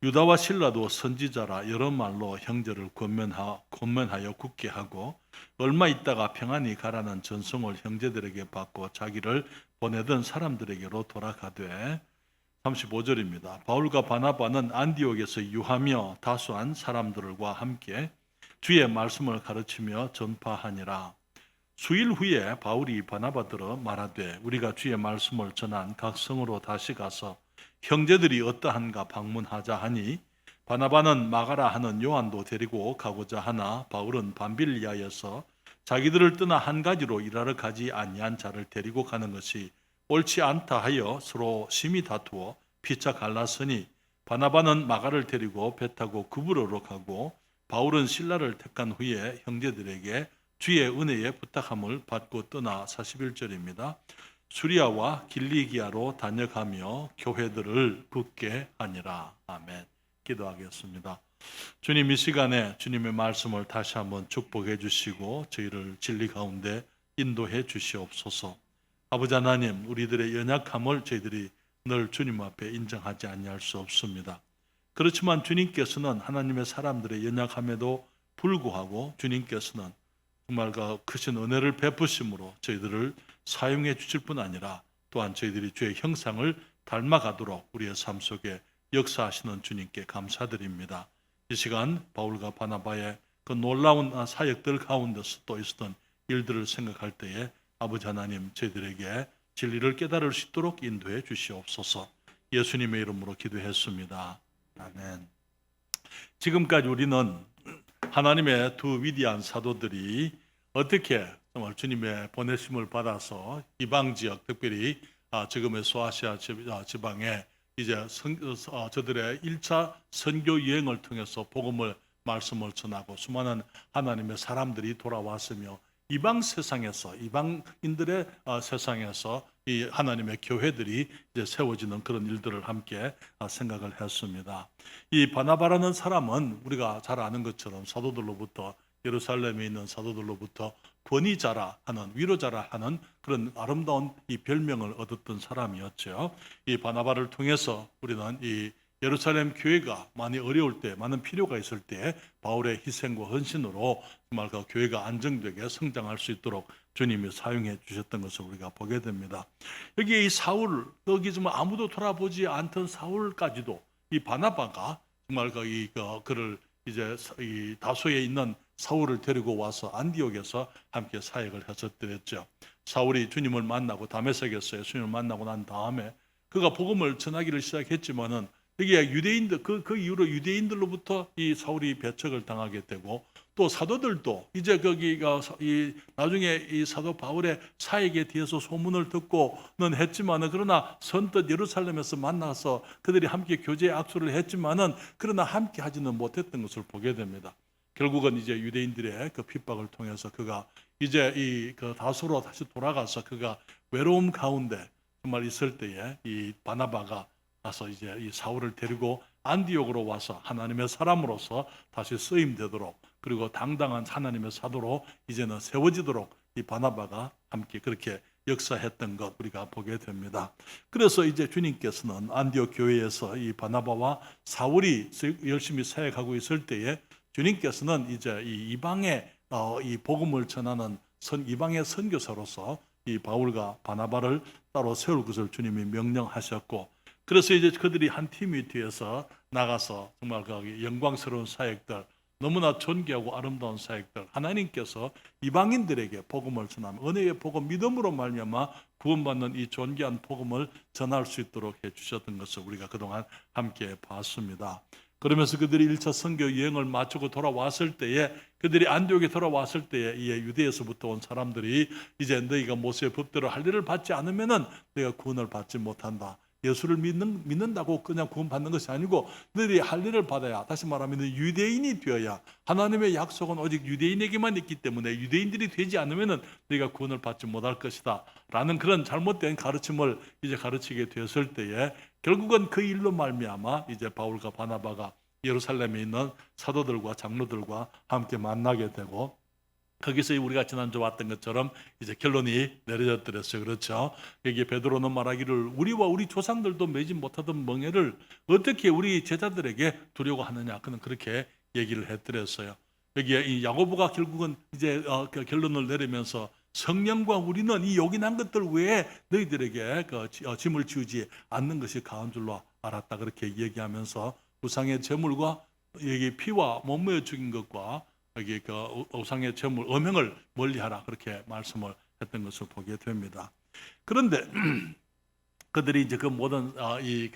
유다와 실라도 선지자라 여러 말로 형제를 권면하여 굳게 하고 얼마 있다가 평안히 가라는 전송을 형제들에게 받고 자기를 보내던 사람들에게로 돌아가되 35절입니다. 바울과 바나바는 안디옥에서 유하며 다수한 사람들과 함께 주의 말씀을 가르치며 전파하니라. 수일 후에 바울이 바나바들어 말하되 우리가 주의 말씀을 전한 각 성으로 다시 가서 형제들이 어떠한가 방문하자 하니 바나바는 마가라 하는 요한도 데리고 가고자 하나 바울은 밤빌리아에서 자기들을 떠나 한 가지로 일하러 가지 아니한 자를 데리고 가는 것이 옳지 않다 하여 서로 심히 다투어 피차 갈랐으니 바나바는 마가를 데리고 배 타고 구브로로 가고 바울은 신라를 택한 후에 형제들에게 주의 은혜에 부탁함을 받고 떠나 41절입니다. 수리아와 길리기아로 다녀가며 교회들을 붙게 하니라. 아멘. 기도하겠습니다. 주님, 이 시간에 주님의 말씀을 다시 한번 축복해 주시고 저희를 진리 가운데 인도해 주시옵소서. 아버지 하나님, 우리들의 연약함을 저희들이 늘 주님 앞에 인정하지 아니할 수 없습니다. 그렇지만 주님께서는 하나님의 사람들의 연약함에도 불구하고 주님께서는 정말 그 크신 은혜를 베푸심으로 저희들을 사용해 주실 뿐 아니라 또한 저희들이 주의 형상을 닮아가도록 우리의 삶 속에 역사하시는 주님께 감사드립니다. 이 시간 바울과 바나바의 그 놀라운 사역들 가운데서 또 있었던 일들을 생각할 때에 아버지 하나님 저희들에게 진리를 깨달을 수 있도록 인도해 주시옵소서. 예수님의 이름으로 기도했습니다. 아멘. 지금까지 우리는 하나님의 두 위대한 사도들이 어떻게 정말 주님의 보내심을 받아서 이방 지역, 특별히 지금의 소아시아 지방에 이제 저들의 1차 선교 여행을 통해서 복음을 말씀을 전하고 수많은 하나님의 사람들이 돌아왔으며 이방 세상에서 이방인들의 세상에서 이 하나님의 교회들이 이제 세워지는 그런 일들을 함께 생각을 했습니다. 이 바나바라는 사람은 우리가 잘 아는 것처럼 사도들로부터 예루살렘에 있는 사도들로부터 권위자라 하는 위로자라 하는 그런 아름다운 이 별명을 얻었던 사람이었죠. 이 바나바를 통해서 우리는 이 예루살렘 교회가 많이 어려울 때, 많은 필요가 있을 때 바울의 희생과 헌신으로 정말 그 교회가 안정되게 성장할 수 있도록 주님이 사용해 주셨던 것을 우리가 보게 됩니다. 여기에 이 사울, 여기 정말 아무도 돌아보지 않던 사울까지도 이 바나바가 정말 그를 이제 이 다소에 있는 사울을 데리고 와서 안디옥에서 함께 사역을 했었더랬죠. 사울이 주님을 만나고 다메섹에서 예수님을 만나고 난 다음에 그가 복음을 전하기를 시작했지만은 여기에 유대인들 그 이후로 유대인들로부터 이 사울이 배척을 당하게 되고 또 사도들도 이제 거기가 이 나중에 이 사도 바울의 사역에 대해서 소문을 듣고는 했지만은 그러나 선뜻 예루살렘에서 만나서 그들이 함께 교제 악수를 했지만은 그러나 함께 하지는 못했던 것을 보게 됩니다. 결국은 이제 유대인들의 그 핍박을 통해서 그가 이제 이 그 다소로 다시 돌아가서 그가 외로움 가운데 정말 있을 때에 이 바나바가 가서 이제 이 사울을 데리고 안디옥으로 와서 하나님의 사람으로서 다시 쓰임되도록 그리고 당당한 하나님의 사도로 이제는 세워지도록 이 바나바가 함께 그렇게 역사했던 것 우리가 보게 됩니다. 그래서 이제 주님께서는 안디옥 교회에서 이 바나바와 사울이 열심히 사역하고 있을 때에 주님께서는 이제 이 이방의 이 복음을 전하는 이방의 선교사로서 이 바울과 바나바를 따로 세울 것을 주님이 명령하셨고 그래서 이제 그들이 한 팀이 뒤에서 나가서 정말 그 영광스러운 사역들 너무나 존귀하고 아름다운 사역들 하나님께서 이방인들에게 복음을 전하며 은혜의 복음 믿음으로 말미암아 구원받는 이 존귀한 복음을 전할 수 있도록 해주셨던 것을 우리가 그동안 함께 봤습니다. 그러면서 그들이 1차 선교 여행을 마치고 돌아왔을 때에 그들이 안디옥에 돌아왔을 때에 이 유대에서부터 온 사람들이 이제 너희가 모세의 법대로 할 일을 받지 않으면은 너희가 구원을 받지 못한다. 예수를 믿는다고 그냥 구원받는 것이 아니고 너희들이 할 일을 받아야 다시 말하면 유대인이 되어야 하나님의 약속은 오직 유대인에게만 있기 때문에 유대인들이 되지 않으면 너희가 구원을 받지 못할 것이다 라는 그런 잘못된 가르침을 이제 가르치게 되었을 때에 결국은 그 일로 말미암아 이제 바울과 바나바가 예루살렘에 있는 사도들과 장로들과 함께 만나게 되고 거기서 우리가 지난주 봤던 것처럼 이제 결론이 내려졌더랬어요. 그렇죠? 여기에 베드로는 말하기를 우리와 우리 조상들도 매지 못하던 멍에를 어떻게 우리 제자들에게 두려고 하느냐. 그는 그렇게 얘기를 했더랬어요. 여기에 이 야고보가 결국은 이제 그 결론을 내리면서 성령과 우리는 이 요긴한 것들 외에 너희들에게 짐을 지우지 않는 것이 가한 줄로 알았다. 그렇게 얘기하면서 우상의 제물과 여기 피와 몸매에 죽인 것과 여기 그 우상의 제물 음행을 멀리하라 그렇게 말씀을 했던 것을 보게 됩니다. 그런데 그들이 이제 그 모든 이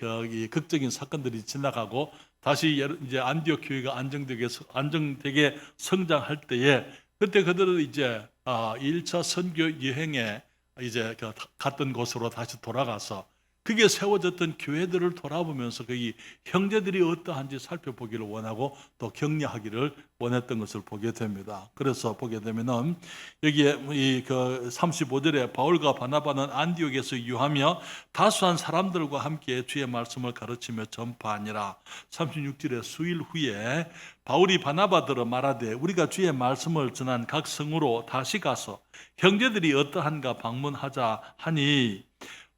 극적인 사건들이 지나가고 다시 이제 안디옥 교회가 안정되게 성장할 때에 그때 그들은 이제 1차 선교 여행에 이제 갔던 곳으로 다시 돌아가서 그게 세워졌던 교회들을 돌아보면서 거기 형제들이 어떠한지 살펴보기를 원하고 또 격려하기를 원했던 것을 보게 됩니다. 그래서 보게 되면은 여기에 이 35절에 바울과 바나바는 안디옥에서 유하며 다수한 사람들과 함께 주의 말씀을 가르치며 전파하니라. 36절에 수일 후에 바울이 바나바들어 말하되 우리가 주의 말씀을 전한 각 성으로 다시 가서 형제들이 어떠한가 방문하자 하니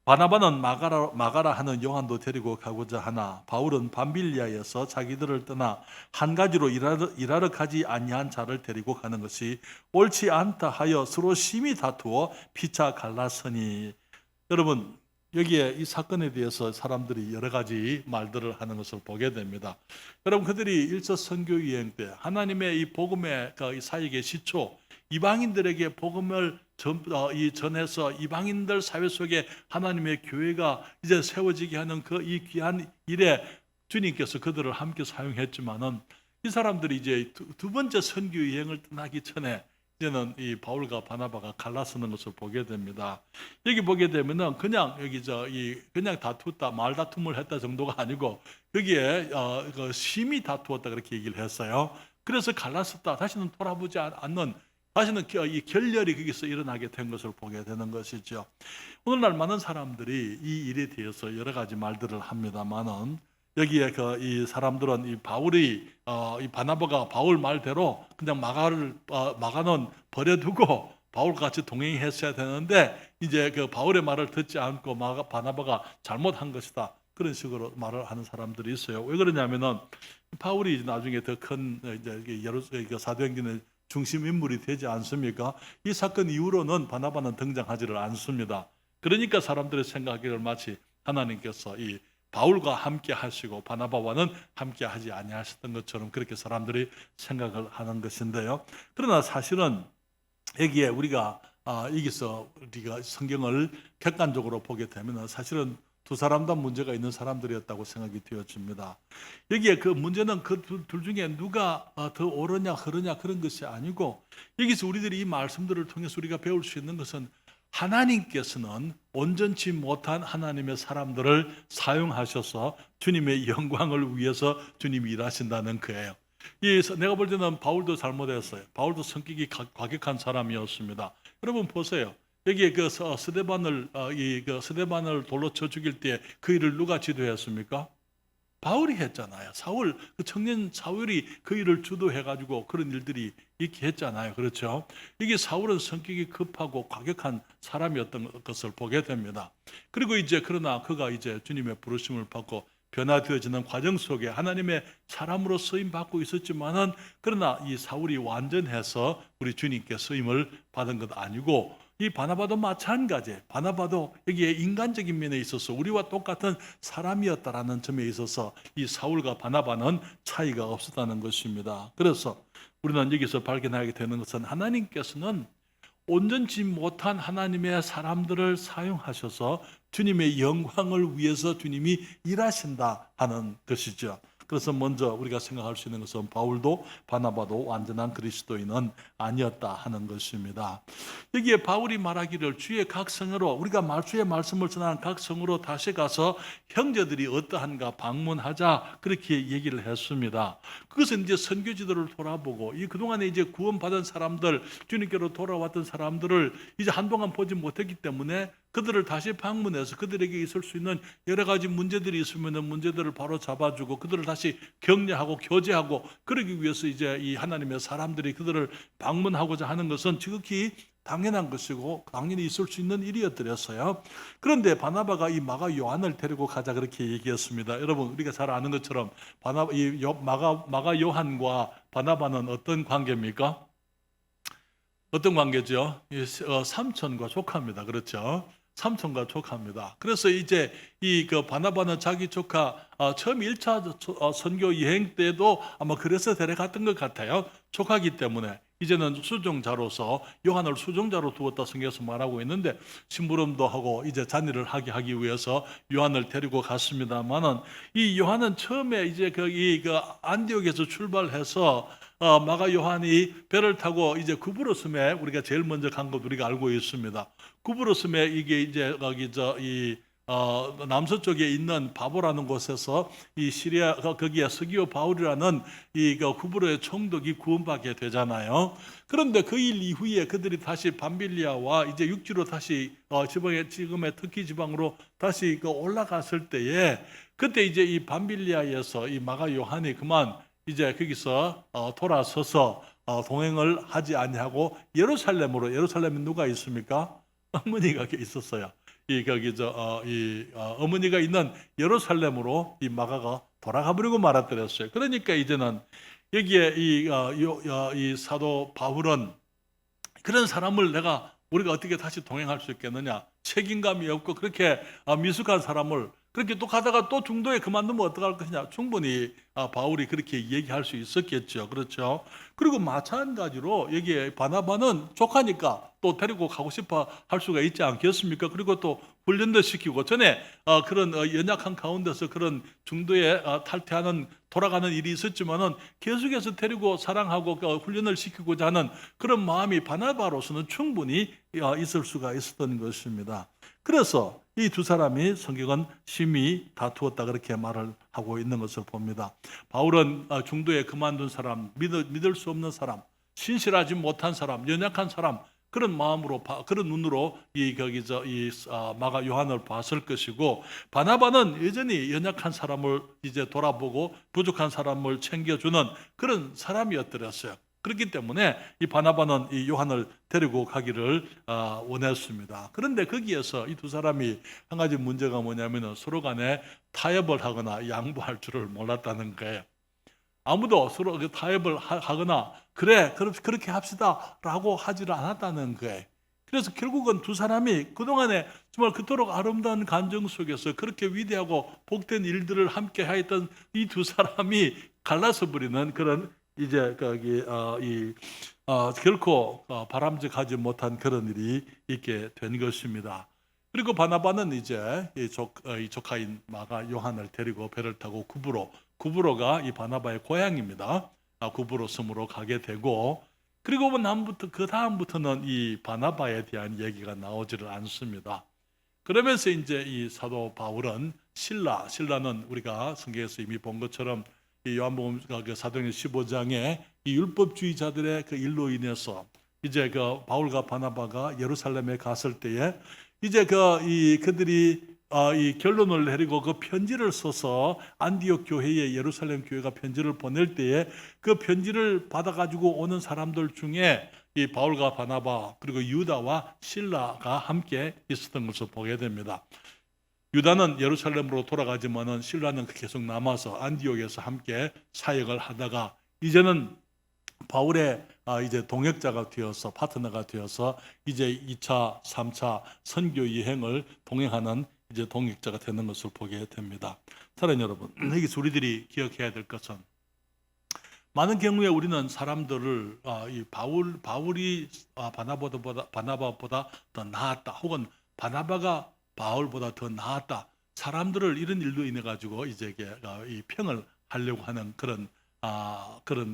바나바는 마가라 하는 요한도 데리고 가고자 하나 바울은 밤빌리아에서 자기들을 떠나 한 가지로 일하러 가지 아니한 자를 데리고 가는 것이 옳지 않다 하여 서로 심히 다투어 피차 갈라서니. 여러분 여기에 이 사건에 대해서 사람들이 여러 가지 말들을 하는 것을 보게 됩니다. 여러분 그들이 1차 선교 여행 때 하나님의 이 복음의 이 사역의 시초 이방인들에게 복음을 전해서 이방인들 사회 속에 하나님의 교회가 이제 세워지게 하는 이 귀한 일에 주님께서 그들을 함께 사용했지만은 이 사람들이 이제 두 번째 선교 여행을 떠나기 전에 이제는 이 바울과 바나바가 갈라서는 것을 보게 됩니다. 여기 보게 되면은 그냥 그냥 다투었다 말다툼을 했다 정도가 아니고 여기에 심히 다투었다 그렇게 얘기를 했어요. 그래서 갈라섰다 다시는 돌아보지 않는 다시는 이 결렬이 거기서 일어나게 된 것을 보게 되는 것이죠. 오늘날 많은 사람들이 이 일에 대해서 여러 가지 말들을 합니다만은 여기에 이 사람들은 이 바울이 이 바나바가 바울 말대로 그냥 마가는 버려두고 바울과 같이 동행했어야 되는데 이제 바울의 말을 듣지 않고 바나바가 잘못한 것이다. 그런 식으로 말을 하는 사람들이 있어요. 왜 그러냐면은 바울이 나중에 더 큰 이제 사도행전의 중심 인물이 되지 않습니까? 이 사건 이후로는 바나바는 등장하지를 않습니다. 그러니까 사람들이 생각하기를 마치 하나님께서 이 바울과 함께 하시고 바나바와는 함께 하지 아니하셨던 것처럼 그렇게 사람들이 생각을 하는 것인데요. 그러나 사실은 여기에 우리가 여기서 우리가 성경을 객관적으로 보게 되면 사실은 두 사람 다 문제가 있는 사람들이었다고 생각이 되어집니다. 여기에 그 문제는 그 둘 중에 누가 더 옳으냐 흐르냐 그런 것이 아니고 여기서 우리들이 이 말씀들을 통해서 우리가 배울 수 있는 것은 하나님께서는 온전치 못한 하나님의 사람들을 사용하셔서 주님의 영광을 위해서 주님이 일하신다는 거예요. 내가 볼 때는 바울도 잘못했어요. 바울도 성격이 과격한 사람이었습니다. 여러분 보세요. 여기에 스데반을 돌로 쳐 죽일 때 그 일을 누가 지도했습니까? 바울이 했잖아요. 청년 사울이 그 일을 주도해가지고 그런 일들이 있게 했잖아요. 그렇죠? 이게 사울은 성격이 급하고 과격한 사람이었던 것을 보게 됩니다. 그리고 그러나 그가 이제 주님의 부르심을 받고 변화되어지는 과정 속에 하나님의 사람으로 쓰임 받고 있었지만은 그러나 이 사울이 완전해서 우리 주님께 쓰임을 받은 것 아니고 이 바나바도 마찬가지. 바나바도 여기에 인간적인 면에 있어서 우리와 똑같은 사람이었다라는 점에 있어서 이 사울과 바나바는 차이가 없었다는 것입니다. 그래서 우리는 여기서 발견하게 되는 것은 하나님께서는 온전치 못한 하나님의 사람들을 사용하셔서 주님의 영광을 위해서 주님이 일하신다 하는 것이죠. 그래서 먼저 우리가 생각할 수 있는 것은 바울도 바나바도 완전한 그리스도인은 아니었다 하는 것입니다. 여기에 바울이 말하기를 주의 각 성으로 우리가 주의 말씀을 전하는 각 성으로 다시 가서 형제들이 어떠한가 방문하자 그렇게 얘기를 했습니다. 그것은 이제 선교 지도를 돌아보고 이 그동안에 이제 구원받은 사람들 주님께로 돌아왔던 사람들을 이제 한동안 보지 못했기 때문에 그들을 다시 방문해서 그들에게 있을 수 있는 여러 가지 문제들이 있으면 문제들을 바로 잡아주고 그들을 다시 격려하고 교제하고 그러기 위해서 이제 이 하나님의 사람들이 그들을 방문하고자 하는 것은 지극히 당연한 것이고 당연히 있을 수 있는 일이었더랬어요. 그런데 바나바가 이 마가 요한을 데리고 가자 그렇게 얘기했습니다. 여러분 우리가 잘 아는 것처럼 마가 요한과 바나바는 어떤 관계입니까? 어떤 관계죠? 삼촌과 조카입니다. 그렇죠? 삼촌과 조카입니다. 그래서 이제 이 그 바나바는 자기 조카 처음 1차 선교 여행 때도 아마 그래서 데려갔던 것 같아요. 조카기 때문에 이제는 수종자로서 요한을 수종자로 두었다 성경에서 말하고 있는데 심부름도 하고 이제 잔일을 하기 위해서 요한을 데리고 갔습니다만은 이 요한은 처음에 이제 거기 그 안디옥에서 출발해서 마가 요한이 배를 타고 이제 구브로스에 우리가 제일 먼저 간 것 우리가 알고 있습니다. 구브로스에 이게 이제 거기 남서쪽에 있는 바보라는 곳에서 이 시리아 거기에 스기오 바울이라는 이 구브로의 총독이 구원받게 되잖아요. 그런데 그 일 이후에 그들이 다시 밤빌리아와 이제 육지로 다시 지금의 터키 지방으로 다시 올라갔을 때에 그때 이제 이 밤빌리아에서 이 마가 요한이 그만 이제 거기서 돌아서서 동행을 하지 아니하고 예루살렘에 누가 있습니까? 어머니가 있었어요. 어머니가 있는 예루살렘으로 이 마가가 돌아가 버리고 말았더랬어요. 그러니까 이제는 여기에 이 사도 바울은 그런 사람을 우리가 어떻게 다시 동행할 수 있겠느냐? 책임감이 없고 그렇게 미숙한 사람을 그렇게 또 가다가 또 중도에 그만두면 어떡할 것이냐? 충분히 바울이 그렇게 얘기할 수 있었겠죠. 그렇죠? 그리고 마찬가지로 여기에 바나바는 조카니까 또 데리고 가고 싶어 할 수가 있지 않겠습니까? 그리고 또 훈련도 시키고 전에 그런 연약한 가운데서 그런 중도에 탈퇴하는 돌아가는 일이 있었지만은 계속해서 데리고 사랑하고 훈련을 시키고자 하는 그런 마음이 바나바로서는 충분히 있을 수가 있었던 것입니다. 그래서 이 두 사람이 성경은 심히 다투었다 그렇게 말을 하고 있는 것을 봅니다. 바울은 중도에 그만둔 사람, 믿을 수 없는 사람, 신실하지 못한 사람, 연약한 사람 그런 마음으로 그런 눈으로 마가 요한을 봤을 것이고 바나바는 여전히 연약한 사람을 이제 돌아보고 부족한 사람을 챙겨주는 그런 사람이었더랬어요. 그렇기 때문에 이 바나바는 이 요한을 데리고 가기를 원했습니다. 그런데 거기에서 이 두 사람이 한 가지 문제가 뭐냐면 서로 간에 타협을 하거나 양보할 줄을 몰랐다는 거예요. 아무도 서로 타협을 하거나 그렇게 합시다 라고 하지를 않았다는 거예요. 그래서 결국은 두 사람이 그동안에 정말 그토록 아름다운 감정 속에서 그렇게 위대하고 복된 일들을 함께 하였던 이 두 사람이 갈라서 버리는 그런 이제 결코 바람직하지 못한 그런 일이 있게 된 것입니다. 그리고 바나바는 이제 이 조카인 마가 요한을 데리고 배를 타고 구브로가 이 바나바의 고향입니다. 구브로 섬으로 가게 되고 그리고 그 다음부터는 이 바나바에 대한 얘기가 나오지를 않습니다. 그러면서 이제 이 사도 바울은 신라는 우리가 성경에서 이미 본 것처럼 이 요한복음 사도행전 15장에 이 율법주의자들의 그 일로 인해서 이제 바울과 바나바가 예루살렘에 갔을 때에 이제 그들이 이 결론을 내리고 그 편지를 써서 안디옥 교회에 예루살렘 교회가 편지를 보낼 때에 그 편지를 받아가지고 오는 사람들 중에 이 바울과 바나바 그리고 유다와 실라가 함께 있었던 것을 보게 됩니다. 유다는 예루살렘으로 돌아가지만은 실라는 계속 남아서 안디옥에서 함께 사역을 하다가 이제는 바울의 이제 동역자가 되어서 파트너가 되어서 이제 2차, 3차 선교 여행을 동행하는 이제 동역자가 되는 것을 보게 됩니다. 사랑하는 여러분, 여기서 우리들이 기억해야 될 것은 많은 경우에 우리는 사람들을 이 바울이 바나바보다 더 나았다 혹은 바나바가 바울보다 더 나았다. 사람들을 이런 일로 인해 가지고 이제 이 평을 하려고 하는 그런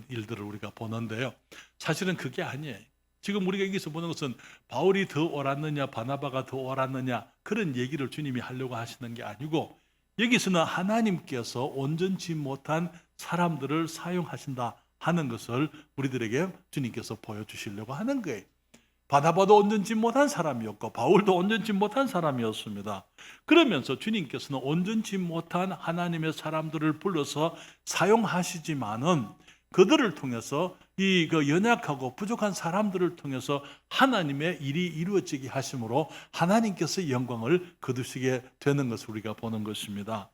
일들을 우리가 보는데요. 사실은 그게 아니에요. 지금 우리가 여기서 보는 것은 바울이 더 옳았느냐, 바나바가 더 옳았느냐 그런 얘기를 주님이 하려고 하시는 게 아니고 여기서는 하나님께서 온전치 못한 사람들을 사용하신다 하는 것을 우리들에게 주님께서 보여주시려고 하는 거예요. 바나바도 온전치 못한 사람이었고 바울도 온전치 못한 사람이었습니다. 그러면서 주님께서는 온전치 못한 하나님의 사람들을 불러서 사용하시지만은 그들을 통해서 그 연약하고 부족한 사람들을 통해서 하나님의 일이 이루어지게 하심으로 하나님께서 영광을 거두시게 되는 것을 우리가 보는 것입니다.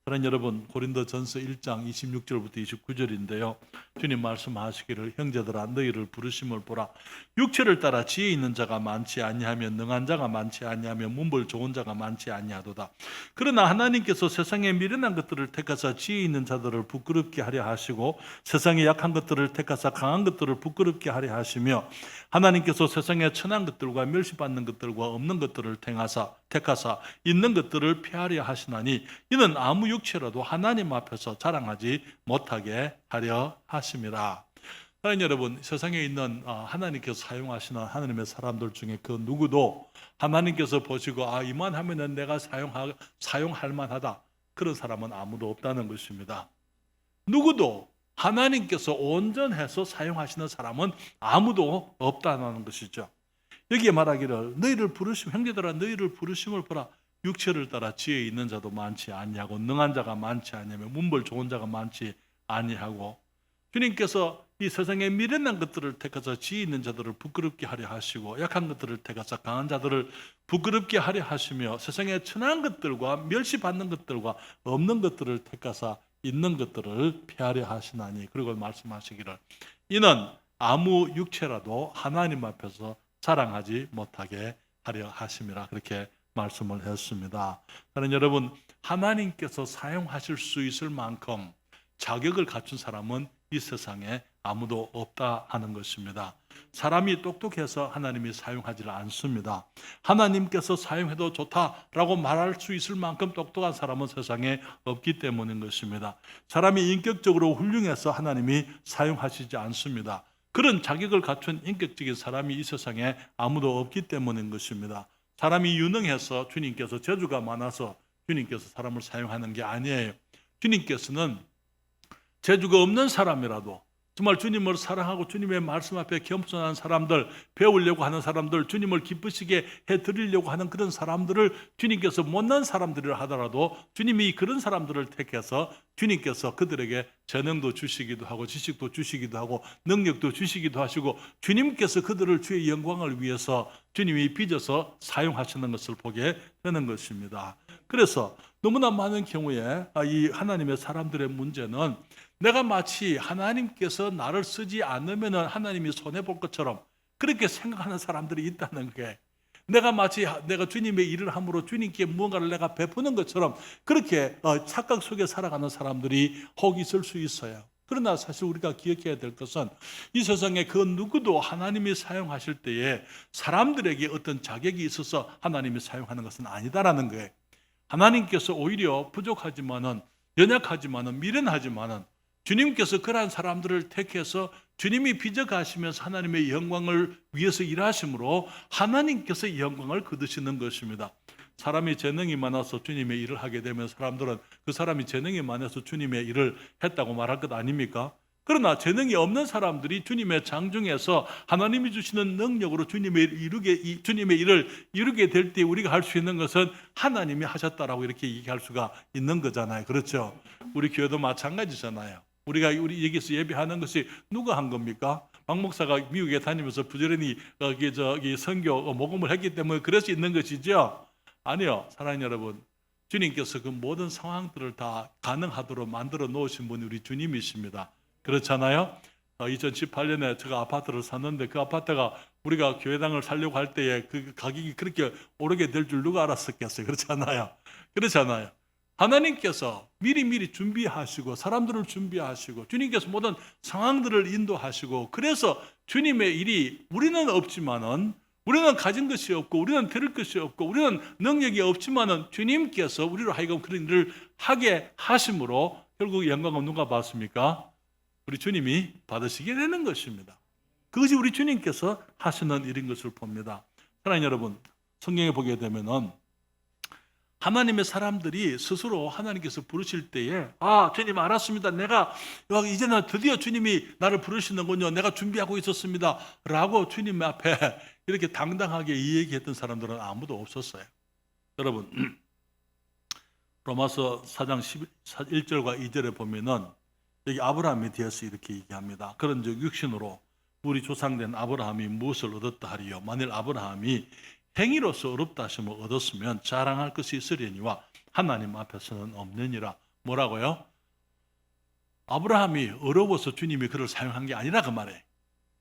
사랑하는 여러분, 고린도전서 1장 26절부터 29절인데요. 주님 말씀하시기를 형제들아 너희를 부르심을 보라. 육체를 따라 지혜 있는 자가 많지 아니하며 능한 자가 많지 아니하며 문벌 좋은 자가 많지 아니하도다. 그러나 하나님께서 세상에 미련한 것들을 택하사 지혜 있는 자들을 부끄럽게 하려 하시고 세상에 약한 것들을 택하사 강한 것들을 부끄럽게 하려 하시며 하나님께서 세상에 천한 것들과 멸시받는 것들과 없는 것들을 택하사 있는 것들을 폐하려 하시나니 이는 아무 육체라도 하나님 앞에서 자랑하지 못하게 하려 하심이라. 사랑하는 여러분, 세상에 있는 하나님께서 사용하시는 하나님의 사람들 중에 그 누구도 하나님께서 보시고 이만하면은 내가 사용할 만하다, 그런 사람은 아무도 없다는 것입니다. 누구도 하나님께서 온전해서 사용하시는 사람은 아무도 없다는 것이죠. 여기에 말하기를 너희를 형제들아 너희를 부르심을 보라. 육체를 따라 지혜 있는 자도 많지 아니하고 능한 자가 많지 아니하며 문벌 좋은 자가 많지 아니하고, 주님께서 이 세상에 미련한 것들을 택하사 지혜 있는 자들을 부끄럽게 하려 하시고 약한 것들을 택하사 강한 자들을 부끄럽게 하려 하시며 세상에 천한 것들과 멸시받는 것들과 없는 것들을 택하사 있는 것들을 폐하려 하시나니, 그리고 말씀하시기를 이는 아무 육체라도 하나님 앞에서 자랑하지 못하게 하려 하심이라, 그렇게 말씀을 했습니다. 저는 여러분, 하나님께서 사용하실 수 있을 만큼 자격을 갖춘 사람은 이 세상에 아무도 없다 하는 것입니다. 사람이 똑똑해서 하나님이 사용하지 않습니다. 하나님께서 사용해도 좋다라고 말할 수 있을 만큼 똑똑한 사람은 세상에 없기 때문인 것입니다. 사람이 인격적으로 훌륭해서 하나님이 사용하시지 않습니다. 그런 자격을 갖춘 인격적인 사람이 이 세상에 아무도 없기 때문인 것입니다. 사람이 유능해서 주님께서 재주가 많아서 주님께서 사람을 사용하는 게 아니에요. 주님께서는 재주가 없는 사람이라도 정말 주님을 사랑하고 주님의 말씀 앞에 겸손한 사람들, 배우려고 하는 사람들, 주님을 기쁘시게 해드리려고 하는 그런 사람들을 주님께서 못난 사람들이라 하더라도 주님이 그런 사람들을 택해서 주님께서 그들에게 재능도 주시기도 하고 지식도 주시기도 하고 능력도 주시기도 하시고 주님께서 그들을 주의 영광을 위해서 주님이 빚어서 사용하시는 것을 보게 되는 것입니다. 그래서 너무나 많은 경우에 이 하나님의 사람들의 문제는 내가 마치 하나님께서 나를 쓰지 않으면 하나님이 손해볼 것처럼 그렇게 생각하는 사람들이 있다는 게, 내가 마치 내가 주님의 일을 함으로 주님께 무언가를 내가 베푸는 것처럼 그렇게 착각 속에 살아가는 사람들이 혹 있을 수 있어요. 그러나 사실 우리가 기억해야 될 것은 이 세상에 그 누구도 하나님이 사용하실 때에 사람들에게 어떤 자격이 있어서 하나님이 사용하는 것은 아니다라는 거예요. 하나님께서 오히려 부족하지만은 연약하지만은 미련하지만은 주님께서 그러한 사람들을 택해서 주님이 빚어가시면서 하나님의 영광을 위해서 일하심으로 하나님께서 영광을 거두시는 것입니다. 사람이 재능이 많아서 주님의 일을 하게 되면 사람들은 그 사람이 재능이 많아서 주님의 일을 했다고 말할 것 아닙니까? 그러나 재능이 없는 사람들이 주님의 장중에서 하나님이 주시는 능력으로 주님의 일을 이루게 될 때 우리가 할 수 있는 것은 하나님이 하셨다라고 이렇게 얘기할 수가 있는 거잖아요. 그렇죠? 우리 교회도 마찬가지잖아요. 우리 여기서 예배하는 것이 누가 한 겁니까? 박 목사가 미국에 다니면서 부지런히 선교 모금을 했기 때문에 그럴 수 있는 것이죠? 아니요. 사랑하는 여러분, 주님께서 그 모든 상황들을 다 가능하도록 만들어 놓으신 분이 우리 주님이십니다. 그렇잖아요? 2018년에 제가 아파트를 샀는데 그 아파트가 우리가 교회당을 살려고 할 때에 그 가격이 그렇게 오르게 될 줄 누가 알았었겠어요? 그렇잖아요? 그렇잖아요. 하나님께서 미리 준비하시고 사람들을 준비하시고 주님께서 모든 상황들을 인도하시고, 그래서 주님의 일이 우리는 없지만은, 우리는 가진 것이 없고 우리는 들을 것이 없고 우리는 능력이 없지만은 주님께서 우리로 하여금 그런 일을 하게 하심으로 결국 영광은 누가 받습니까? 우리 주님이 받으시게 되는 것입니다. 그것이 우리 주님께서 하시는 일인 것을 봅니다. 사랑하는 여러분, 성경에 보게 되면은 하나님의 사람들이 스스로 하나님께서 부르실 때에 주님 알았습니다. 내가 이제는 드디어 주님이 나를 부르시는군요. 내가 준비하고 있었습니다. 라고 주님 앞에 이렇게 당당하게 이 얘기했던 사람들은 아무도 없었어요. 여러분 로마서 4장 1절과 2절에 보면은 여기 아브라함에 대해서 이렇게 얘기합니다. 그런즉 육신으로 우리 조상된 아브라함이 무엇을 얻었다 하리요? 만일 아브라함이 행위로서 어렵다 하심을 얻었으면 자랑할 것이 있으려니와 하나님 앞에서는 없느니라. 뭐라고요? 아브라함이 어려워서 주님이 그를 사용한 게 아니라 그 말이에요.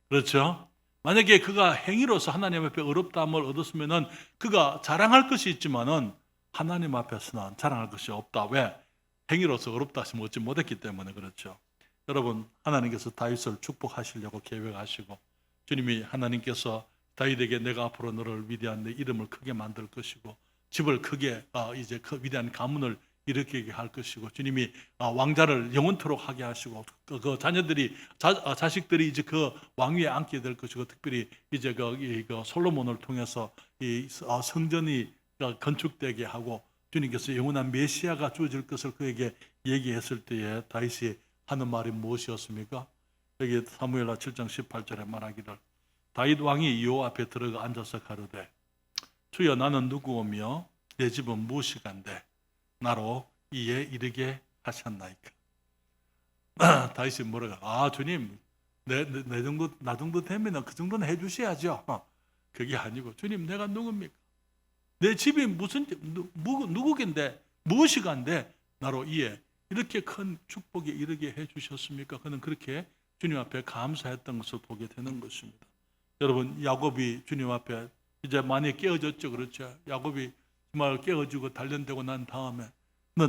그렇죠? 만약에 그가 행위로서 하나님 앞에 어렵다함을 얻었으면은 그가 자랑할 것이 있지만은 하나님 앞에서는 자랑할 것이 없다. 왜? 행위로서 어렵다 하시면 얻지 못했기 때문에 그렇죠. 여러분 하나님께서 다윗을 축복하시려고 계획하시고 주님이 하나님께서 다윗에게 내가 앞으로 너를 위대한 내 이름을 크게 만들 것이고 집을 크게 이제 그 위대한 가문을 일으키게 할 것이고 주님이 왕자를 영원토록 하게 하시고 그 자녀들이 자식들이 이제 그 왕위에 앉게 될 것이고 특별히 이제 그 솔로몬을 통해서 이 성전이 건축되게 하고 주님께서 영원한 메시아가 주어질 것을 그에게 얘기했을 때에 다윗이 하는 말이 무엇이었습니까? 여기 사무엘하 7장 18절에 말하기를 다윗 왕이 여호와 앞에 들어가 앉아서 가로되 주여 나는 누구오며 내 집은 무엇이간데 나로 이에 이르게 하셨나이까. 다윗이 뭐라고? 주님 내 정도 나 정도 되면 그 정도는 해주셔야죠. 그게 아니고 주님 내가 누굽니까? 내 집이 무슨 누구긴데 무엇이간데 나로 이에 이렇게 큰 축복에 이르게 해주셨습니까? 그는 그렇게 주님 앞에 감사했던 것을 보게 되는 것입니다. 여러분 야곱이 주님 앞에 이제 많이 깨어졌죠. 그렇죠. 야곱이 정말 깨어지고 단련되고 난 다음에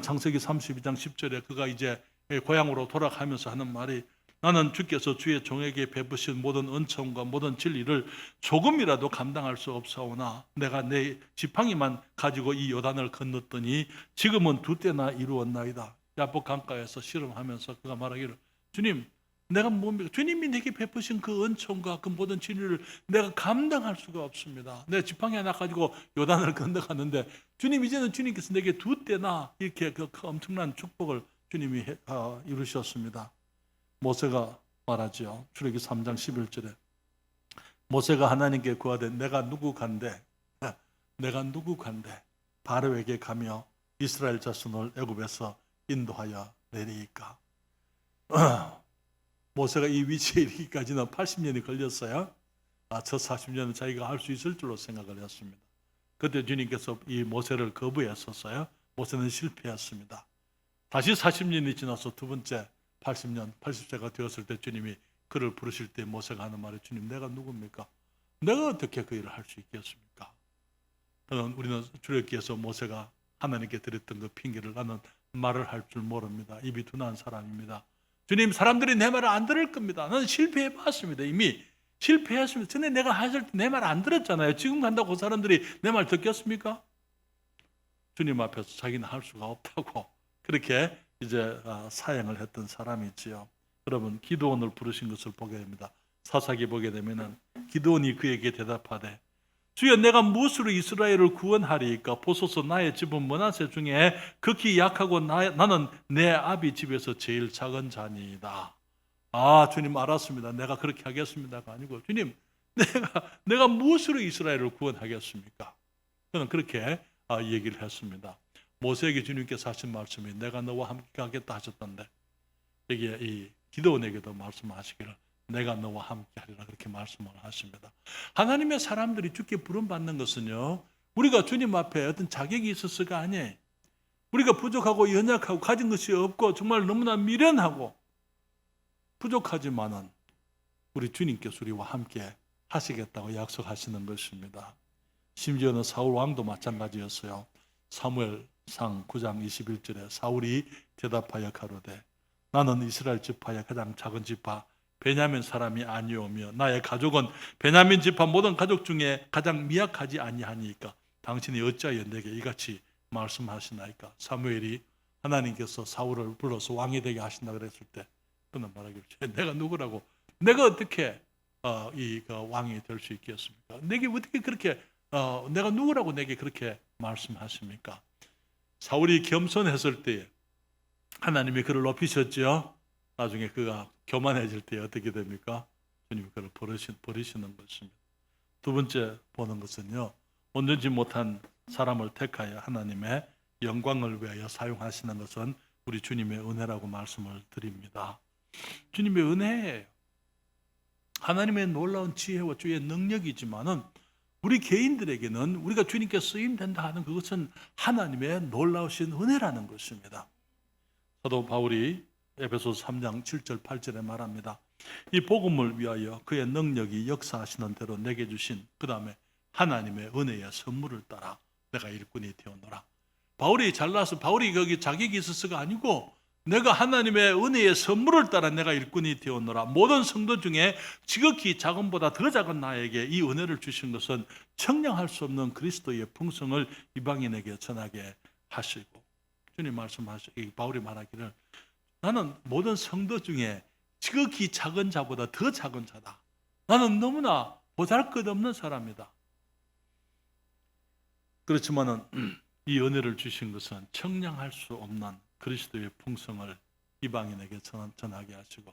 창세기 32장 10절에 그가 이제 고향으로 돌아가면서 하는 말이 나는 주께서 주의 종에게 베푸신 모든 은총과 모든 진리를 조금이라도 감당할 수 없사오나 내가 내 지팡이만 가지고 이 요단을 건넜더니 지금은 두 때나 이루었나이다. 야복 강가에서 실험하면서 그가 말하기를 주님 내가 뭡니까? 주님이 내게 베푸신 그 은총과 그 모든 진리를 내가 감당할 수가 없습니다. 내 지팡이 하나 가지고 요단을 건너갔는데 주님 이제는 주님께서 내게 두 때나 이렇게 그 엄청난 축복을 주님이 이루셨습니다. 모세가 말하죠. 출애굽기 3장 11절에 모세가 하나님께 구하되 내가 누구간데 바로에게 가며 이스라엘 자손을 애굽에서 인도하여 내리이까. 모세가 이 위치에 이르기까지는 80년이 걸렸어요. 첫 40년은 자기가 할 수 있을 줄로 생각을 했습니다. 그때 주님께서 이 모세를 거부했었어요. 모세는 실패했습니다. 다시 40년이 지나서 두 번째 80세가 되었을 때 주님이 그를 부르실 때 모세가 하는 말이 주님 내가 누굽니까? 내가 어떻게 그 일을 할 수 있겠습니까? 우리는 출애굽기에서 모세가 하나님께 드렸던 그 핑계를 나는 말을 할 줄 모릅니다. 입이 둔한 사람입니다. 주님 사람들이 내 말을 안 들을 겁니다. 나는 실패해봤습니다. 이미 실패했습니다. 전에 내가 하실 때 내 말 안 들었잖아요. 지금 간다고 사람들이 내 말 듣겠습니까? 주님 앞에서 자기는 할 수가 없다고 그렇게 이제 사양을 했던 사람이지요. 여러분 기드온을 부르신 것을 보게 됩니다. 사사기 보게 되면은 기드온이 그에게 대답하되 주여 내가 무엇으로 이스라엘을 구원하리이까? 보소서 나의 집은 므낫세 중에 극히 약하고 나는 내 아비 집에서 제일 작은 자니이다. 주님 알았습니다. 내가 그렇게 하겠습니다가 아니고 주님 내가 무엇으로 이스라엘을 구원하겠습니까? 저는 그렇게 얘기를 했습니다. 모세에게 주님께서 하신 말씀이 내가 너와 함께 하겠다 하셨던데 여기에 이 기드온에게도 말씀하시기를 내가 너와 함께 하리라 그렇게 말씀을 하십니다. 하나님의 사람들이 주께 부름받는 것은요 우리가 주님 앞에 어떤 자격이 있어서가 아니에요. 우리가 부족하고 연약하고 가진 것이 없고 정말 너무나 미련하고 부족하지만은 우리 주님께서 우리와 함께 하시겠다고 약속하시는 것입니다. 심지어는 사울 왕도 마찬가지였어요. 사무엘상 9장 21절에 사울이 대답하여 가로되 나는 이스라엘 지파의 가장 작은 지파 베냐민 사람이 아니오며 나의 가족은 베냐민 지파 모든 가족 중에 가장 미약하지 아니하니까 당신이 어찌하여 내게 이같이 말씀하시나이까. 사무엘이 하나님께서 사울을 불러서 왕이 되게 하신다 그랬을 때 그는 말하기를 내가 누구라고 내가 어떻게 왕이 될 수 있겠습니까? 내게 어떻게 그렇게 내가 누구라고 내게 그렇게 말씀하십니까? 사울이 겸손했을 때에 하나님이 그를 높이셨죠. 나중에 그가 교만해질 때 어떻게 됩니까? 주님이 그를 버리시는 것입니다. 두 번째 보는 것은요, 온전치 못한 사람을 택하여 하나님의 영광을 위하여 사용하시는 것은 우리 주님의 은혜라고 말씀을 드립니다. 주님의 은혜예요. 하나님의 놀라운 지혜와 주의 능력이지만은 우리 개인들에게는 우리가 주님께 쓰임된다 하는 그것은 하나님의 놀라우신 은혜라는 것입니다. 사도 바울이 에베소서 3장 7절 8절에 말합니다. 이 복음을 위하여 그의 능력이 역사하시는 대로 내게 주신 그 다음에 하나님의 은혜의 선물을 따라 내가 일꾼이 되었노라. 바울이 잘나서 바울이 거기 자격이 있어서가 아니고 내가 하나님의 은혜의 선물을 따라 내가 일꾼이 되었노라. 모든 성도 중에 지극히 작은보다 더 작은 나에게 이 은혜를 주신 것은 청량할 수 없는 그리스도의 풍성을 이방인에게 전하게 하시고, 주님 말씀하시기 바울이 말하기를 나는 모든 성도 중에 지극히 작은 자보다 더 작은 자다. 나는 너무나 보잘것없는 사람이다. 그렇지만은 이 은혜를 주신 것은 청량할 수 없는 그리스도의 풍성을 이방인에게 전하게 하시고,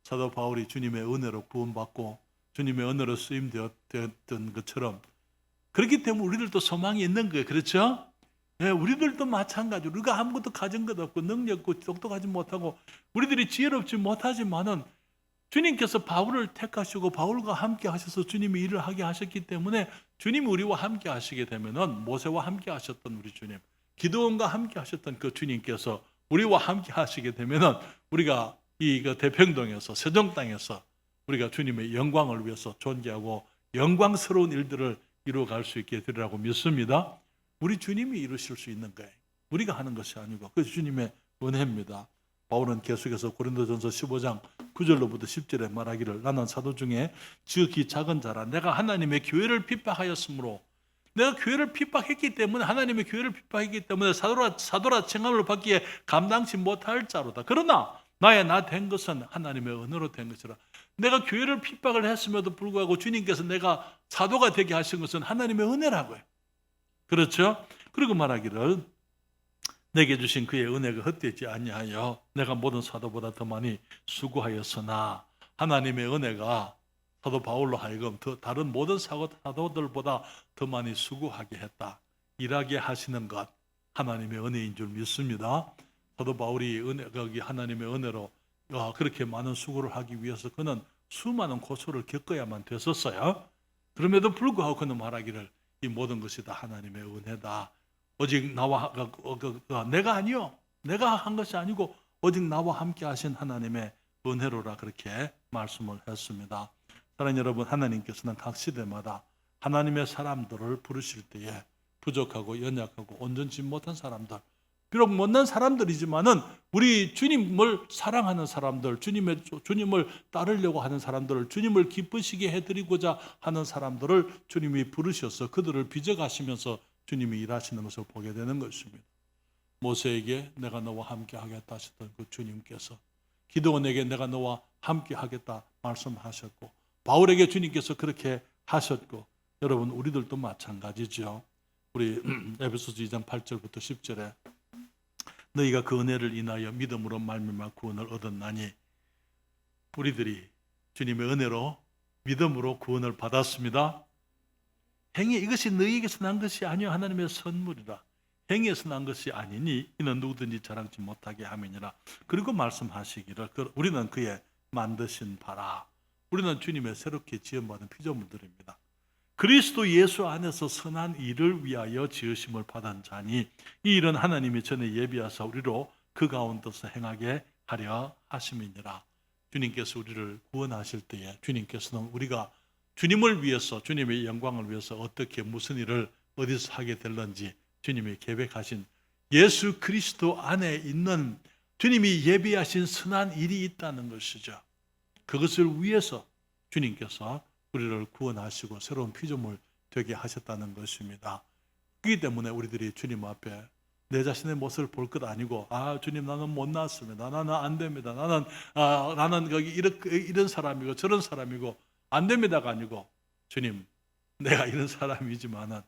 사도 바울이 주님의 은혜로 구원받고 주님의 은혜로 쓰임되었던 것처럼 그렇기 때문에 우리들도 소망이 있는 거예요. 그렇죠? 네, 우리들도 마찬가지로 우리가 아무것도 가진 것 없고 능력 없고 똑똑하지 못하고 우리들이 지혜롭지 못하지만은 주님께서 바울을 택하시고 바울과 함께 하셔서 주님이 일을 하게 하셨기 때문에 주님이 우리와 함께 하시게 되면은 모세와 함께 하셨던 우리 주님, 기드온과 함께 하셨던 그 주님께서 우리와 함께 하시게 되면은 우리가 이 대평동에서 세종 땅에서 우리가 주님의 영광을 위해서 존재하고 영광스러운 일들을 이루어갈 수 있게 되리라고 믿습니다. 우리 주님이 이루실 수 있는 거예요. 우리가 하는 것이 아니고 그것이 주님의 은혜입니다. 바울은 계속해서 고린도전서 15장 9절로부터 10절에 말하기를 나는 사도 중에 지극히 작은 자라 내가 하나님의 교회를 핍박하였으므로 내가 교회를 핍박했기 때문에 하나님의 교회를 핍박했기 때문에 사도라 칭함을 받기에 감당치 못할 자로다. 그러나 나의 나 된 것은 하나님의 은혜로 된 것이라. 내가 교회를 핍박을 했음에도 불구하고 주님께서 내가 사도가 되게 하신 것은 하나님의 은혜라고요. 그렇죠? 그리고 말하기를 내게 주신 그의 은혜가 헛되지 아니하여 내가 모든 사도보다 더 많이 수고하였으나 하나님의 은혜가 사도 바울로 하여금 다른 모든 사도들보다 더 많이 수고하게 했다. 일하게 하시는 것 하나님의 은혜인 줄 믿습니다. 사도 바울이 거기 하나님의 은혜로 그렇게 많은 수고를 하기 위해서 그는 수많은 고초를 겪어야만 됐었어요. 그럼에도 불구하고 그는 말하기를 이 모든 것이 다 하나님의 은혜다. 오직 나와 내가 아니요, 내가 한 것이 아니고 오직 나와 함께 하신 하나님의 은혜로라 그렇게 말씀을 했습니다. 사랑하는 여러분, 하나님께서는 각 시대마다 하나님의 사람들을 부르실 때에 부족하고 연약하고 온전치 못한 사람들, 비록 못난 사람들이지만은 우리 주님을 사랑하는 사람들, 주님을 따르려고 하는 사람들을 주님을 기쁘시게 해드리고자 하는 사람들을 주님이 부르셔서 그들을 빚어가시면서 주님이 일하시는 것을 보게 되는 것입니다. 모세에게 내가 너와 함께 하겠다 하셨던 그 주님께서 기드온에게 내가 너와 함께 하겠다 말씀하셨고 바울에게 주님께서 그렇게 하셨고 여러분 우리들도 마찬가지죠. 우리 에베소서 2장 8절부터 10절에 너희가 그 은혜를 인하여 믿음으로 말미암아 구원을 얻었나니 우리들이 주님의 은혜로 믿음으로 구원을 받았습니다. 행위 이것이 너희에게서 난 것이 아니요 하나님의 선물이라. 행위에서 난 것이 아니니 이는 누구든지 자랑치 못하게 함이니라. 그리고 말씀하시기를 우리는 그의 만드신 바라. 우리는 주님의 새롭게 지음받은 피조물들입니다. 그리스도 예수 안에서 선한 일을 위하여 지으심을 받은 자니 이 일은 하나님이 전에 예비하사 우리로 그 가운데서 행하게 하려 하심이니라. 주님께서 우리를 구원하실 때에 주님께서는 우리가 주님을 위해서 주님의 영광을 위해서 어떻게 무슨 일을 어디서 하게 될런지 주님이 계획하신 예수 그리스도 안에 있는 주님이 예비하신 선한 일이 있다는 것이죠. 그것을 위해서 주님께서 우리를 구원하시고 새로운 피조물 되게 하셨다는 것입니다. 그렇기 때문에 우리들이 주님 앞에 내 자신의 모습을 볼 것 아니고 주님 나는 못 나왔습니다. 나는 안 됩니다. 나는 여기 이런 사람이고 저런 사람이고 안 됩니다가 아니고 주님 내가 이런 사람이지만은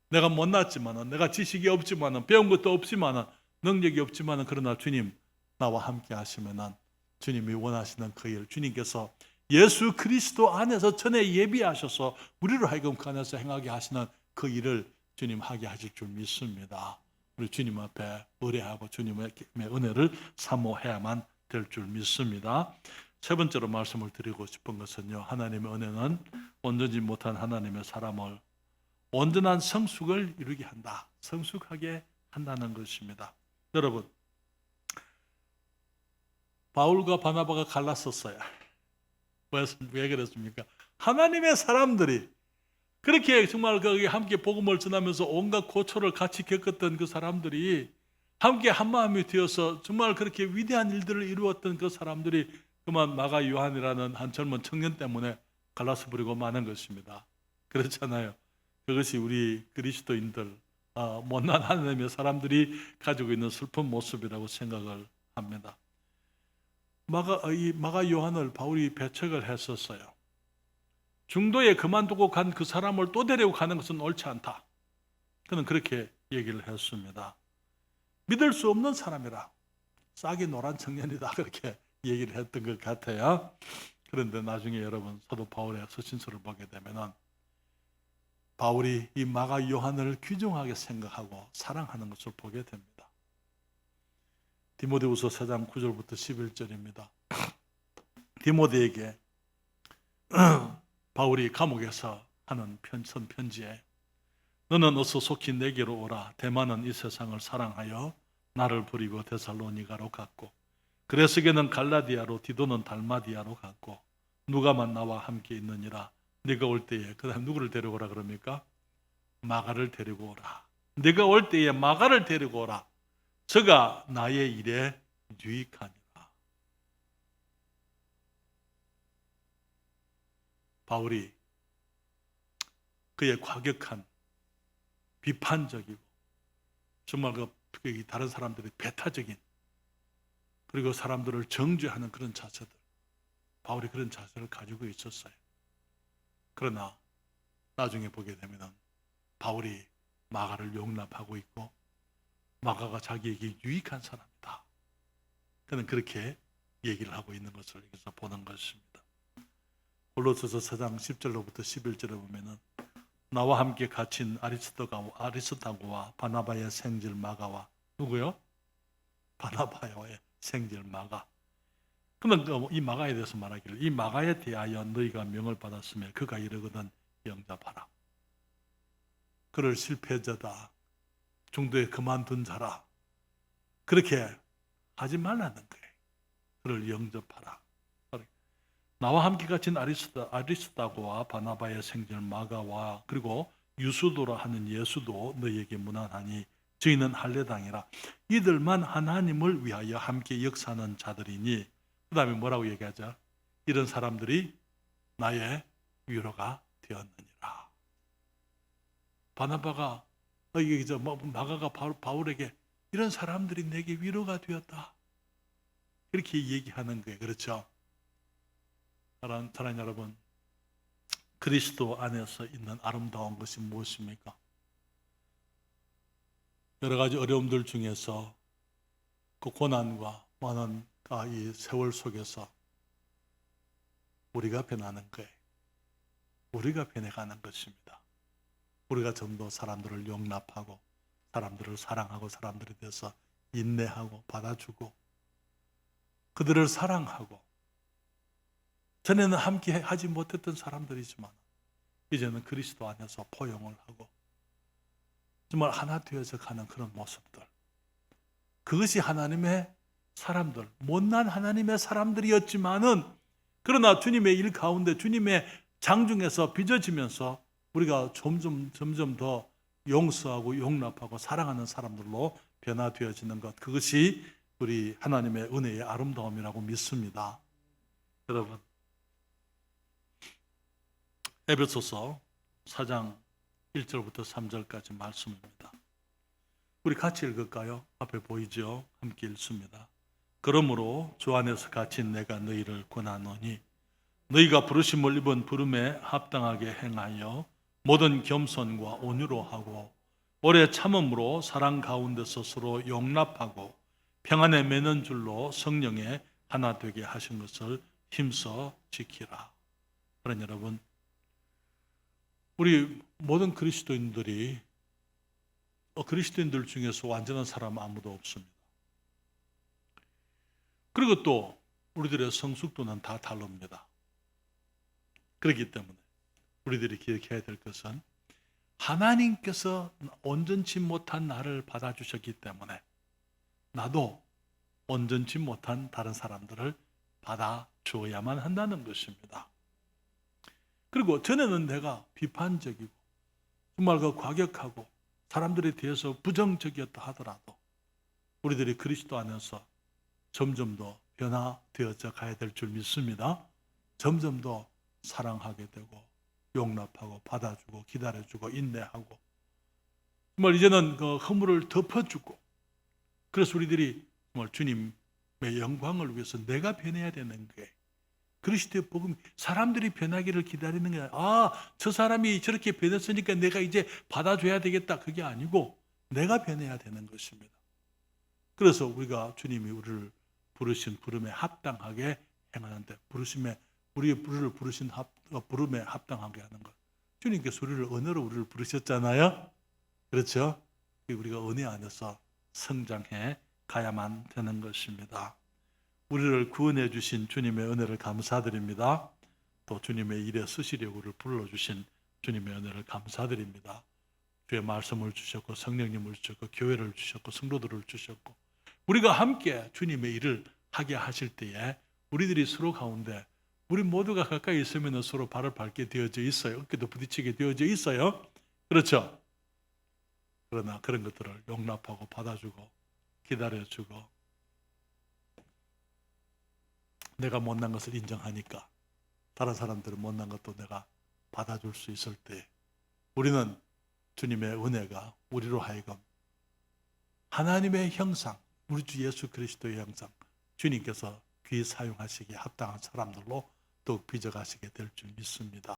내가 못났지만은, 내가 지식이 없지만은, 배운 것도 없지만은, 능력이 없지만은, 그러나 주님 나와 함께 하시면은 주님이 원하시는 그 일, 주님께서 예수 그리스도 안에서 전에 예비하셔서 우리를 하여금 그 안에서 행하게 하시는 그 일을 주님 하게 하실 줄 믿습니다. 우리 주님 앞에 의뢰하고 주님의 은혜를 사모해야만 될 줄 믿습니다. 세 번째로 말씀을 드리고 싶은 것은요, 하나님의 은혜는 온전히 못한 하나님의 사람을 온전한 성숙을 이루게 한다. 성숙하게 한다는 것입니다. 여러분, 바울과 바나바가 갈랐었어요. 왜 그랬습니까? 하나님의 사람들이 그렇게 정말 거기 함께 복음을 전하면서 온갖 고초를 같이 겪었던 그 사람들이 함께 한마음이 되어서 정말 그렇게 위대한 일들을 이루었던 그 사람들이 그만 마가 요한이라는 한 젊은 청년 때문에 갈라서 버리고 마는 것입니다. 그렇잖아요. 그것이 우리 그리스도인들, 못난 하나님의 사람들이 가지고 있는 슬픈 모습이라고 생각을 합니다. 마가 요한을 바울이 배척을 했었어요. 중도에 그만두고 간 그 사람을 또 데리고 가는 것은 옳지 않다. 그는 그렇게 얘기를 했습니다. 믿을 수 없는 사람이라, 싹이 노란 청년이다, 그렇게 얘기를 했던 것 같아요. 그런데 나중에 여러분 사도 바울의 서신서를 보게 되면은 바울이 이 마가 요한을 귀중하게 생각하고 사랑하는 것을 보게 됩니다. 디모데후서 4장 9절부터 11절입니다. 디모데에게 바울이 감옥에서 하는 편지에 너는 어서 속히 내게로 오라. 데마는 이 세상을 사랑하여 나를 버리고 데살로니가로 갔고 그레스게는 갈라디아로 디도는 달마디아로 갔고 누가만 나와 함께 있느니라. 네가 올 때에 그 다음 누구를 데리고 오라 그럽니까? 마가를 데리고 오라. 네가 올 때에 마가를 데리고 오라. 저가 나의 일에 유익하니라. 바울이 그의 과격한 비판적이고 정말 그 다른 사람들의 배타적인 그리고 사람들을 정죄하는 그런 자세들, 바울이 그런 자세를 가지고 있었어요. 그러나 나중에 보게 되면 바울이 마가를 용납하고 있고 마가가 자기에게 유익한 사람이다. 그는 그렇게 얘기를 하고 있는 것을 여기서 보는 것입니다. 골로새서 4장 10절로부터 11절에 보면은 나와 함께 갇힌 아리스타고와 바나바의 생질 마가와 누구요? 바나바의 생질 마가. 그러면 이 마가에 대해서 말하기를 이 마가에 대하여 너희가 명을 받았으며 그가 이르거든 영접하라. 그를 실패자다, 중도에 그만둔 자라, 그렇게 하지 말라는 거예요. 그를 영접하라. 나와 함께 갇힌 아리스타고와 바나바의 생질 마가와 그리고 유수도라 하는 예수도 너희에게 무난하니 저희는 할례당이라. 이들만 하나님을 위하여 함께 역사하는 자들이니 그 다음에 뭐라고 얘기하죠? 이런 사람들이 나의 위로가 되었느니라. 바나바가 마가가 바울에게 이런 사람들이 내게 위로가 되었다, 이렇게 얘기하는 거예요. 그렇죠? 사랑하는 여러분, 그리스도 안에서 있는 아름다운 것이 무엇입니까? 여러 가지 어려움들 중에서 그 고난과 많은 이 세월 속에서 우리가 변하는 거예요. 우리가 변해가는 것입니다. 우리가 좀 더 사람들을 용납하고 사람들을 사랑하고 사람들에 대해서 인내하고 받아주고 그들을 사랑하고, 전에는 함께 하지 못했던 사람들이지만 이제는 그리스도 안에서 포용을 하고 정말 하나 되어져 가는 그런 모습들, 그것이 하나님의 사람들, 못난 하나님의 사람들이었지만은 그러나 주님의 일 가운데 주님의 장중에서 빚어지면서 우리가 점점 더 용서하고 용납하고 사랑하는 사람들로 변화되어지는 것, 그것이 우리 하나님의 은혜의 아름다움이라고 믿습니다. 여러분, 에베소서 4장 1절부터 3절까지 말씀입니다. 우리 같이 읽을까요? 앞에 보이죠? 함께 읽습니다. 그러므로 주 안에서 갇힌 내가 너희를 권하노니 너희가 부르심을 입은 부름에 합당하게 행하여 모든 겸손과 온유로 하고 오래 참음으로 사랑 가운데서 서로 용납하고 평안에 매는 줄로 성령의 하나 되게 하신 것을 힘써 지키라. 그런 여러분, 우리 모든 그리스도인들 중에서 완전한 사람 아무도 없습니다. 그리고 또 우리들의 성숙도는 다 다릅니다. 그렇기 때문에 우리들이 기억해야 될 것은 하나님께서 온전치 못한 나를 받아주셨기 때문에 나도 온전치 못한 다른 사람들을 받아주어야만 한다는 것입니다. 그리고 전에는 내가 비판적이고 정말 과격하고 사람들에 대해서 부정적이었다 하더라도 우리들이 그리스도 안에서 점점 더 변화되어져 가야 될 줄 믿습니다. 점점 더 사랑하게 되고 용납하고 받아주고 기다려주고 인내하고 정말 이제는 그 허물을 덮어주고, 그래서 우리들이 정말 주님의 영광을 위해서 내가 변해야 되는 게 그리스도의 복음, 사람들이 변하기를 기다리는 게 아니라 저 사람이 저렇게 변했으니까 내가 이제 받아줘야 되겠다, 그게 아니고 내가 변해야 되는 것입니다. 그래서 우리가 주님이 우리를 부르신 부름에 합당하게 행하는데, 우리의 부르신 부름에 합당하게 하는 것. 주님께서 우리를 은혜로 우리를 부르셨잖아요. 그렇죠? 우리가 은혜 안에서 성장해 가야만 되는 것입니다. 우리를 구원해 주신 주님의 은혜를 감사드립니다. 또 주님의 일에 쓰시려고 우리를 불러주신 주님의 은혜를 감사드립니다. 주의 말씀을 주셨고 성령님을 주셨고 교회를 주셨고 성도들을 주셨고 우리가 함께 주님의 일을 하게 하실 때에 우리들이 서로 가운데 우리 모두가 가까이 있으면 서로 발을 밟게 되어져 있어요. 어깨도 부딪히게 되어져 있어요. 그렇죠? 그러나 그런 것들을 용납하고 받아주고 기다려주고 내가 못난 것을 인정하니까 다른 사람들은 못난 것도 내가 받아줄 수 있을 때 우리는 주님의 은혜가 우리로 하여금 하나님의 형상, 우리 주 예수 그리스도의 형상, 주님께서 귀 사용하시기에 합당한 사람들로 더욱 빚어가시게 될 줄 믿습니다.